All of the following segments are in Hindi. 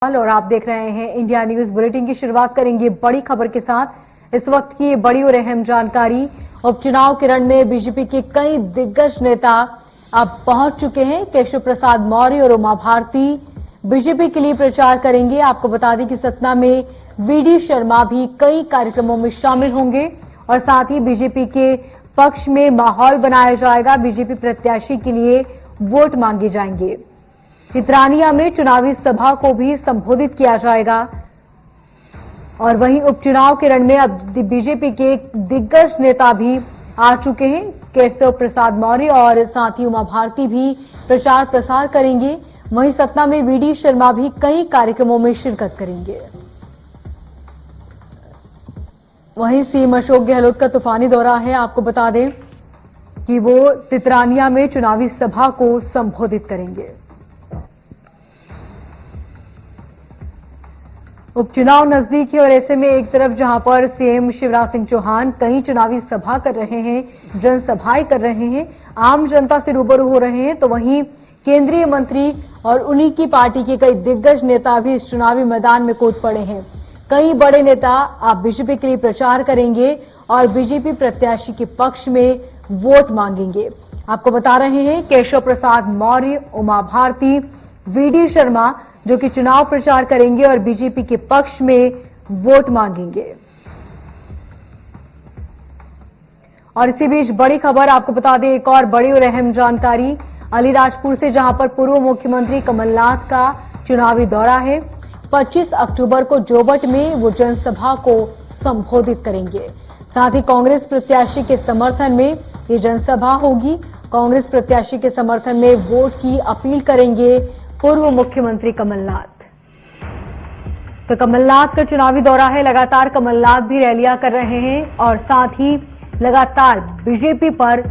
और आप देख रहे हैं इंडिया न्यूज बुलेटिन की शुरुआत करेंगे बड़ी खबर के साथ। इस वक्त की बड़ी और अहम जानकारी। उपचुनाव के रण में बीजेपी के कई दिग्गज नेता अब पहुंच चुके हैं। केशव प्रसाद मौर्य और उमा भारती बीजेपी के लिए प्रचार करेंगे। आपको बता दें कि सतना में वीडी शर्मा भी कई कार्यक्रमों में शामिल होंगे और साथ ही बीजेपी के पक्ष में माहौल बनाया जाएगा। बीजेपी प्रत्याशी के लिए वोट मांगे जाएंगे। तितरानिया में चुनावी सभा को भी संबोधित किया जाएगा और वहीं उपचुनाव के रण में अब बीजेपी के दिग्गज नेता भी आ चुके हैं। केशव प्रसाद मौर्य और साथ ही उमा भारती भी प्रचार प्रसार करेंगे। वहीं सतना में वीडी शर्मा भी कई कार्यक्रमों में शिरकत करेंगे। वहीं सीएम अशोक गहलोत का तूफानी दौरा है। आपको बता दें कि वो तितरानिया में चुनावी सभा को संबोधित करेंगे। उपचुनाव नजदीक है और ऐसे में एक तरफ जहां पर सीएम शिवराज सिंह चौहान कई चुनावी सभा कर रहे हैं, जनसभाएं कर रहे हैं, आम जनता से रूबरू हो रहे हैं, तो वहीं केंद्रीय मंत्री और उन्हीं की पार्टी के कई दिग्गज नेता भी इस चुनावी मैदान में कूद पड़े हैं। कई बड़े नेता अब बीजेपी के लिए प्रचार करेंगे और बीजेपी प्रत्याशी के पक्ष में वोट मांगेंगे। आपको बता रहे हैं केशव प्रसाद मौर्य, उमा भारती, वीडी शर्मा जो कि चुनाव प्रचार करेंगे और बीजेपी के पक्ष में वोट मांगेंगे। और इसी बीच बड़ी खबर आपको बता दें, एक और बड़ी और अहम जानकारी अलीराजपुर से, जहां पर पूर्व मुख्यमंत्री कमलनाथ का चुनावी दौरा है। 25 अक्टूबर को जोबट में वो जनसभा को संबोधित करेंगे। साथ ही कांग्रेस प्रत्याशी के समर्थन में ये जनसभा होगी। कांग्रेस प्रत्याशी के समर्थन में वोट की अपील करेंगे पूर्व मुख्यमंत्री कमलनाथ। तो कमलनाथ का चुनावी दौरा है। लगातार कमलनाथ भी रैलियां कर रहे हैं और साथ ही लगातार बीजेपी पर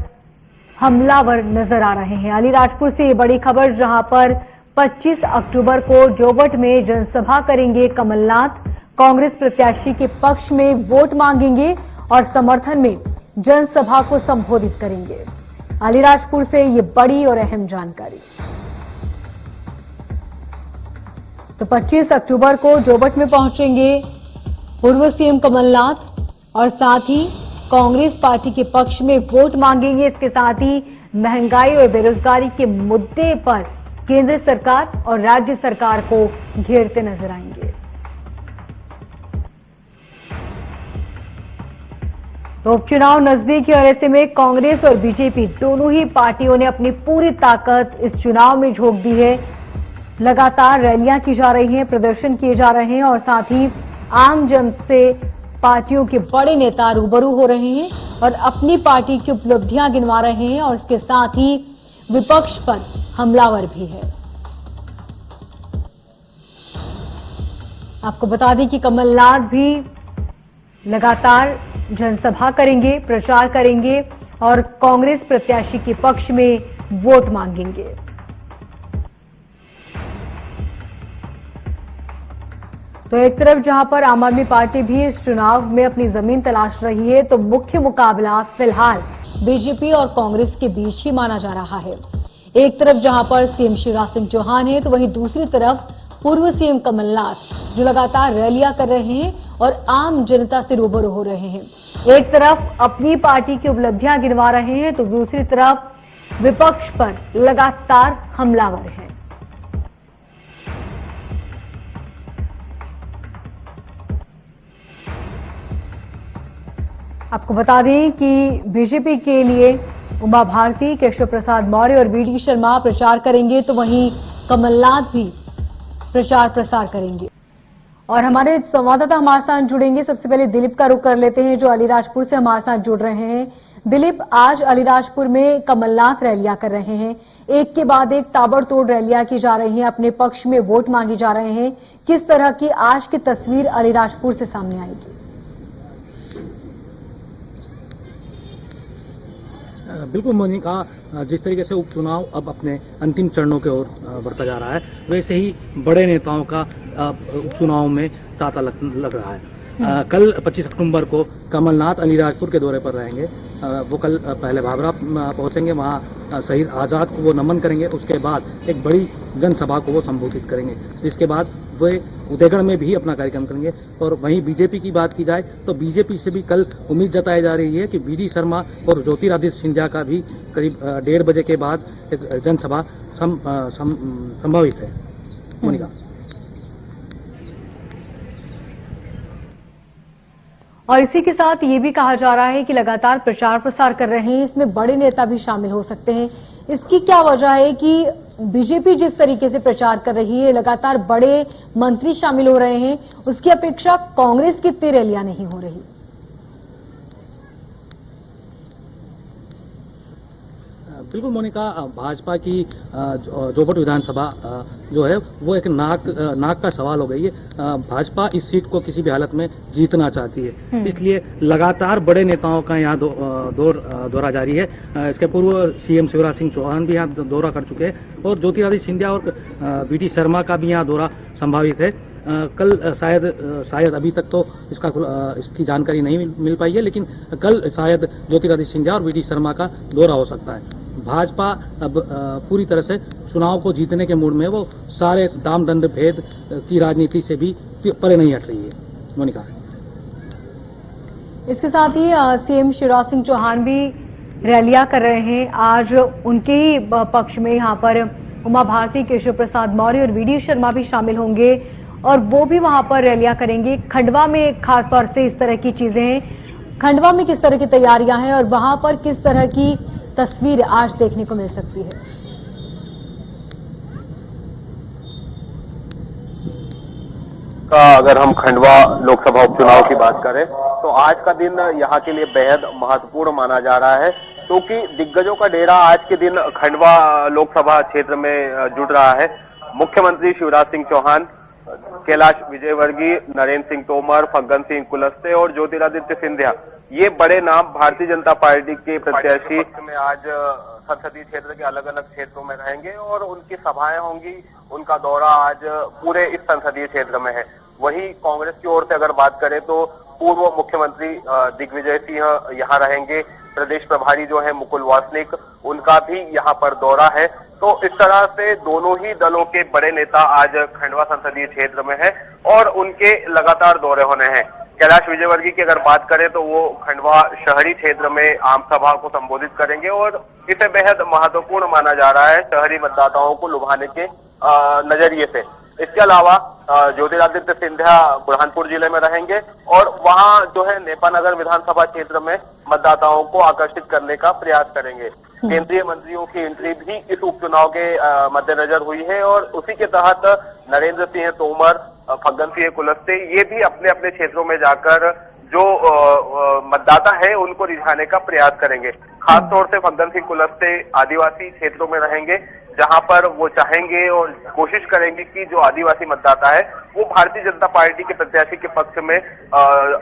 हमलावर नजर आ रहे हैं। अलीराजपुर से ये बड़ी खबर, जहां पर 25 अक्टूबर को जोबट में जनसभा करेंगे कमलनाथ। कांग्रेस प्रत्याशी के पक्ष में वोट मांगेंगे और समर्थन में जनसभा को संबोधित करेंगे। अलीराजपुर से ये बड़ी और अहम जानकारी। तो 25 अक्टूबर को जोबट में पहुंचेंगे पूर्व सीएम कमलनाथ और साथ ही कांग्रेस पार्टी के पक्ष में वोट मांगेंगे। इसके साथ ही महंगाई और बेरोजगारी के मुद्दे पर केंद्र सरकार और राज्य सरकार को घेरते नजर आएंगे। तो उपचुनाव नजदीक है और ऐसे में कांग्रेस और बीजेपी दोनों ही पार्टियों ने अपनी पूरी ताकत इस चुनाव में झोंक दी है। लगातार रैलियां की जा रही हैं, प्रदर्शन किए जा रहे हैं और साथ ही आम जन से पार्टियों के बड़े नेता रूबरू हो रहे हैं और अपनी पार्टी की उपलब्धियां गिनवा रहे हैं और इसके साथ ही विपक्ष पर हमलावर भी है। आपको बता दें कि कमलनाथ भी लगातार जनसभा करेंगे, प्रचार करेंगे और कांग्रेस प्रत्याशी के पक्ष में वोट मांगेंगे। तो एक तरफ जहां पर आम आदमी पार्टी भी इस चुनाव में अपनी जमीन तलाश रही है, तो मुख्य मुकाबला फिलहाल बीजेपी और कांग्रेस के बीच ही माना जा रहा है। एक तरफ जहां पर सीएम शिवराज सिंह चौहान है, तो वहीं दूसरी तरफ पूर्व सीएम कमलनाथ जो लगातार रैलियां कर रहे हैं और आम जनता से रूबरू हो रहे हैं। एक तरफ अपनी पार्टी की उपलब्धियां गिनवा रहे हैं, तो दूसरी तरफ विपक्ष पर लगातार हमलावर हैं। आपको बता दें कि बीजेपी के लिए उमा भारती, केशव प्रसाद मौर्य और वीडी शर्मा प्रचार करेंगे, तो वहीं कमलनाथ भी प्रचार प्रसार करेंगे। और हमारे संवाददाता हमारे साथ जुड़ेंगे। सबसे पहले दिलीप का रुख कर लेते हैं जो अलीराजपुर से हमारे साथ जुड़ रहे हैं। दिलीप, आज अलीराजपुर में कमलनाथ रैलियां कर रहे हैं, एक के बाद एक ताबड़तोड़ रैलियां की जा रही हैं, अपने पक्ष में वोट मांगे जा रहे हैं। किस तरह की आज की तस्वीर अलीराजपुर से सामने आएगी? बिल्कुल मोनिका, जिस तरीके से उपचुनाव अब अपने अंतिम चरणों की ओर बढ़ता जा रहा है, वैसे ही बड़े नेताओं का उपचुनाव में तांता लग रहा है। कल 25 अक्टूबर को कमलनाथ अलीराजपुर के दौरे पर रहेंगे। वो कल पहले भाभरा पहुंचेंगे, वहां शहीद आज़ाद को वो नमन करेंगे। उसके बाद एक बड़ी जनसभा को वो संबोधित करेंगे, जिसके बाद वे उदयगढ़ में भी अपना कार्यक्रम करेंगे। और वहीं बीजेपी की बात की जाए तो बीजेपी से भी कल उम्मीद जताई जा रही है कि वी डी शर्मा और ज्योतिरादित्य सिंधिया का भी करीब 1:30 बजे के बाद एक जनसभा संभावित है। मोनिका। और इसी के साथ ये भी कहा जा रहा है कि लगातार प्रचार प्रसार कर रहे हैं, इसमें बड़े नेता भी शामिल हो सकते हैं। इसकी क्या वजह है कि बीजेपी जिस तरीके से प्रचार कर रही है, लगातार बड़े मंत्री शामिल हो रहे हैं, उसकी अपेक्षा कांग्रेस की इतनी रैलियां नहीं हो रही? बिल्कुल मोनिका, भाजपा की जोबट विधानसभा जो है वो एक नाक का सवाल हो गई है। भाजपा इस सीट को किसी भी हालत में जीतना चाहती है, इसलिए लगातार बड़े नेताओं का यहाँ दौरा जारी है। इसके पूर्व सीएम शिवराज सिंह चौहान भी यहाँ दौरा कर चुके हैं और ज्योतिरादित्य सिंधिया और वी डी शर्मा का भी यहाँ दौरा संभावित है। कल शायद अभी तक तो इसकी जानकारी नहीं मिल पाई है, लेकिन कल शायद ज्योतिरादित्य सिंधिया और वी डी शर्मा का दौरा हो सकता है। भाजपा अब पूरी तरह से चुनाव को जीतने के मूड में, वो सारे दाम दंड भेद की राजनीति से भी परे नहीं हट रही है। मोनिका। इसके साथ ही सीएम शिवराज सिंह चौहान भी रैलियां कर रहे हैं। आज उनके ही पक्ष में यहाँ पर उमा भारती, केशव प्रसाद मौर्य और वी डी शर्मा भी शामिल होंगे और वो भी वहां पर रैलियां करेंगे। खंडवा में खासतौर से इस तरह की चीजें हैं। खंडवा में किस तरह की तैयारियां हैं और वहां पर किस तरह की तस्वीर आज देखने को मिल सकती है? अगर हम खंडवा लोकसभा उपचुनाव की बात करें तो आज का दिन यहाँ के लिए बेहद महत्वपूर्ण माना जा रहा है, क्योंकि दिग्गजों का डेरा आज के दिन खंडवा लोकसभा क्षेत्र में जुट रहा है। मुख्यमंत्री शिवराज सिंह चौहान, कैलाश विजयवर्गीय, नरेंद्र सिंह तोमर, फग्गन सिंह कुलस्ते और ज्योतिरादित्य सिंधिया, ये बड़े नाम भारतीय जनता पार्टी के प्रत्याशी में आज संसदीय क्षेत्र के अलग अलग क्षेत्रों में रहेंगे और उनकी सभाएं होंगी। उनका दौरा आज पूरे इस संसदीय क्षेत्र में है। वहीं कांग्रेस की ओर से अगर बात करें तो पूर्व मुख्यमंत्री दिग्विजय सिंह यहाँ रहेंगे। प्रदेश प्रभारी जो है मुकुल वासनिक, उनका भी यहाँ पर दौरा है। तो इस तरह से दोनों ही दलों के बड़े नेता आज खंडवा संसदीय क्षेत्र में है और उनके लगातार दौरे होने हैं। कैलाश विजयवर्गीय की अगर बात करें तो वो खंडवा शहरी क्षेत्र में आम सभा को संबोधित करेंगे और इसे बेहद महत्वपूर्ण माना जा रहा है शहरी मतदाताओं को लुभाने के नजरिए से। इसके अलावा ज्योतिरादित्य सिंधिया बुरहानपुर जिले में रहेंगे और वहां जो है नेपानगर विधानसभा क्षेत्र में मतदाताओं को आकर्षित करने का प्रयास करेंगे। केंद्रीय मंत्रियों की एंट्री भी इस उपचुनाव के मद्देनजर हुई है और उसी के तहत नरेंद्र सिंह तोमर, फग्गन सिंह कुलस्ते, ये भी अपने अपने क्षेत्रों में जाकर जो मतदाता है उनको रिझाने का प्रयास करेंगे। खासतौर से फग्गन सिंह कुलस्ते आदिवासी क्षेत्रों में रहेंगे, जहां पर वो चाहेंगे और कोशिश करेंगे कि जो आदिवासी मतदाता है वो भारतीय जनता पार्टी के प्रत्याशी के पक्ष में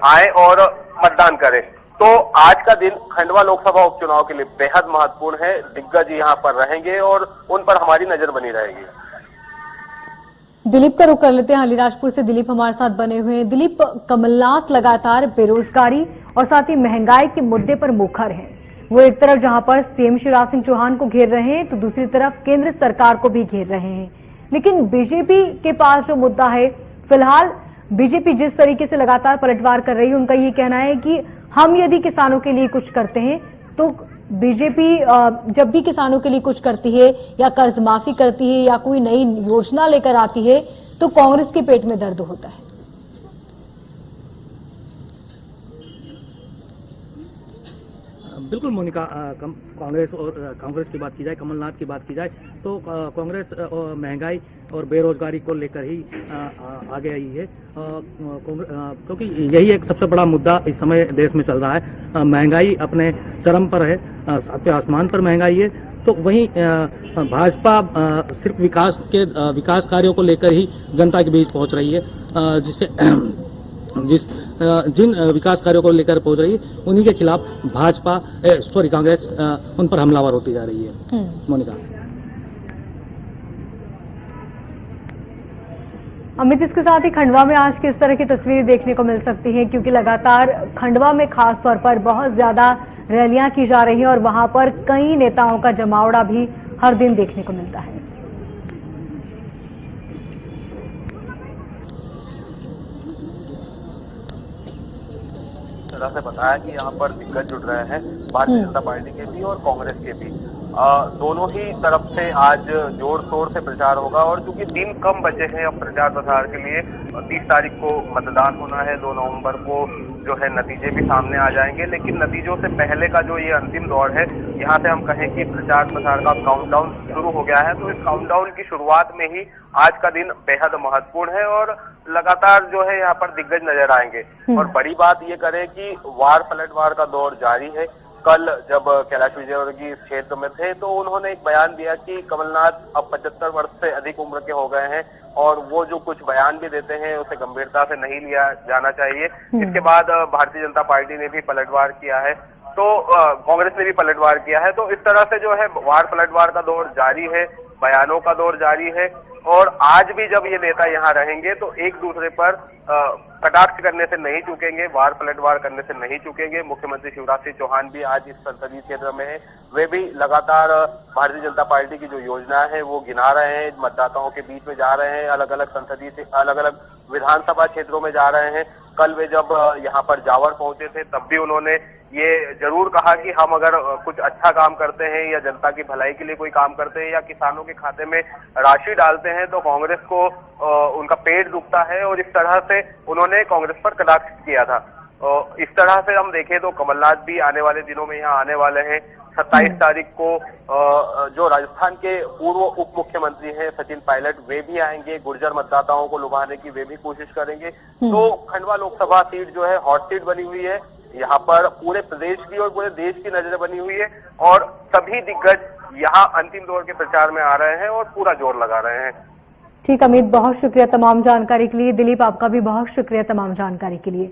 आए और मतदान करें। तो आज का दिन खंडवा लोकसभा उपचुनाव के लिए बेहद महत्वपूर्ण है। दिग्गज यहाँ पर रहेंगे और उन पर हमारी नजर बनी रहेगी। दिलीप का रुख कर लेते हैं। अलीराजपुर से दिलीप हमारे साथ बने हुए हैं। दिलीप, कमलनाथ लगातार बेरोजगारी और साथ ही महंगाई के मुद्दे पर मुखर हैं। वो एक तरफ जहां पर सीएम शिवराज सिंह चौहान को घेर रहे हैं तो दूसरी तरफ केंद्र सरकार को भी घेर रहे हैं। लेकिन बीजेपी के पास जो मुद्दा है, फिलहाल बीजेपी जिस तरीके से लगातार पलटवार कर रही है, उनका ये कहना है कि हम यदि किसानों के लिए कुछ करते हैं तो बीजेपी जब भी किसानों के लिए कुछ करती है या कर्ज माफी करती है या कोई नई योजना लेकर आती है तो कांग्रेस के पेट में दर्द होता है। बिल्कुल मोनिका, कांग्रेस की बात की जाए, कमलनाथ की बात की जाए तो कांग्रेस महंगाई और बेरोजगारी को लेकर ही आगे आई है, क्योंकि यही एक सबसे बड़ा मुद्दा इस समय देश में चल रहा है। महंगाई अपने चरम पर है, सातवें आसमान पर महंगाई है। तो वहीं भाजपा सिर्फ विकास कार्यों को लेकर ही जनता के बीच पहुंच रही है, जिन विकास कार्यों को लेकर पहुंच रही है उन्हीं के खिलाफ कांग्रेस उन पर हमलावर होती जा रही है। मोनिका। अमित, इसके साथ ही खंडवा में आज किस तरह की तस्वीर देखने को मिल सकती है, क्योंकि लगातार खंडवा में खास तौर पर बहुत ज्यादा रैलियां की जा रही हैं और वहां पर कई नेताओं का जमावड़ा भी हर दिन देखने को मिलता है। तरह से बताया कि यहाँ पर दिग्गज जुट रहे हैं भारतीय जनता पार्टी के भी और कांग्रेस के भी। दोनों ही तरफ से आज जोर शोर से प्रचार होगा और चूंकि दिन कम बचे हैं अब प्रचार प्रसार के लिए, 30 तारीख को मतदान होना है, 2 नवंबर को जो है नतीजे भी सामने आ जाएंगे। लेकिन नतीजों से पहले का जो ये अंतिम दौर है, यहाँ से हम कहें कि प्रचार प्रसार का काउंटडाउन शुरू हो गया है। तो इस काउंटडाउन की शुरुआत में ही आज का दिन बेहद महत्वपूर्ण है और लगातार जो है यहाँ पर दिग्गज नजर आएंगे। और बड़ी बात ये करें कि वार पलटवार का दौर जारी है। कल जब कैलाश विजयवर्गीय इस क्षेत्र में थे तो उन्होंने एक बयान दिया कि कमलनाथ अब 75 वर्ष से अधिक उम्र के हो गए हैं और वो जो कुछ बयान भी देते हैं उसे गंभीरता से नहीं लिया जाना चाहिए। इसके बाद भारतीय जनता पार्टी ने भी पलटवार किया है, तो कांग्रेस ने भी पलटवार किया है। तो इस तरह से जो है वार पलटवार का दौर जारी है, बयानों का दौर जारी है। और आज भी जब ये नेता यहाँ रहेंगे तो एक दूसरे पर कटाक्ष करने से नहीं चूकेंगे, वार पलटवार करने से नहीं चूकेंगे। मुख्यमंत्री शिवराज सिंह चौहान भी आज इस संसदीय क्षेत्र में है, वे भी लगातार भारतीय जनता पार्टी की जो योजना है वो गिना रहे हैं, मतदाताओं के बीच में जा रहे हैं, अलग अलग संसदीय से अलग अलग विधानसभा क्षेत्रों में जा रहे हैं। कल वे जब यहाँ पर जावर पहुंचे थे तब भी उन्होंने ये जरूर कहा कि हम अगर कुछ अच्छा काम करते हैं या जनता की भलाई के लिए कोई काम करते हैं या किसानों के खाते में राशि डालते हैं तो कांग्रेस को उनका पेट दुखता है। और इस तरह से उन्होंने कांग्रेस पर कटाक्ष किया था। इस तरह से हम देखें तो कमलनाथ भी आने वाले दिनों में यहाँ आने वाले हैं। 27 तारीख को जो राजस्थान के पूर्व उप मुख्यमंत्री हैं सचिन पायलट, वे भी आएंगे, गुर्जर मतदाताओं को लुभाने की वे भी कोशिश करेंगे। तो खंडवा लोकसभा सीट जो है हॉट सीट बनी हुई है, यहाँ पर पूरे प्रदेश की और पूरे देश की नजर बनी हुई है और सभी दिग्गज यहाँ अंतिम दौर के प्रचार में आ रहे हैं और पूरा जोर लगा रहे हैं। ठीक अमित, बहुत शुक्रिया तमाम जानकारी के लिए। दिलीप, आपका भी बहुत शुक्रिया तमाम जानकारी के लिए।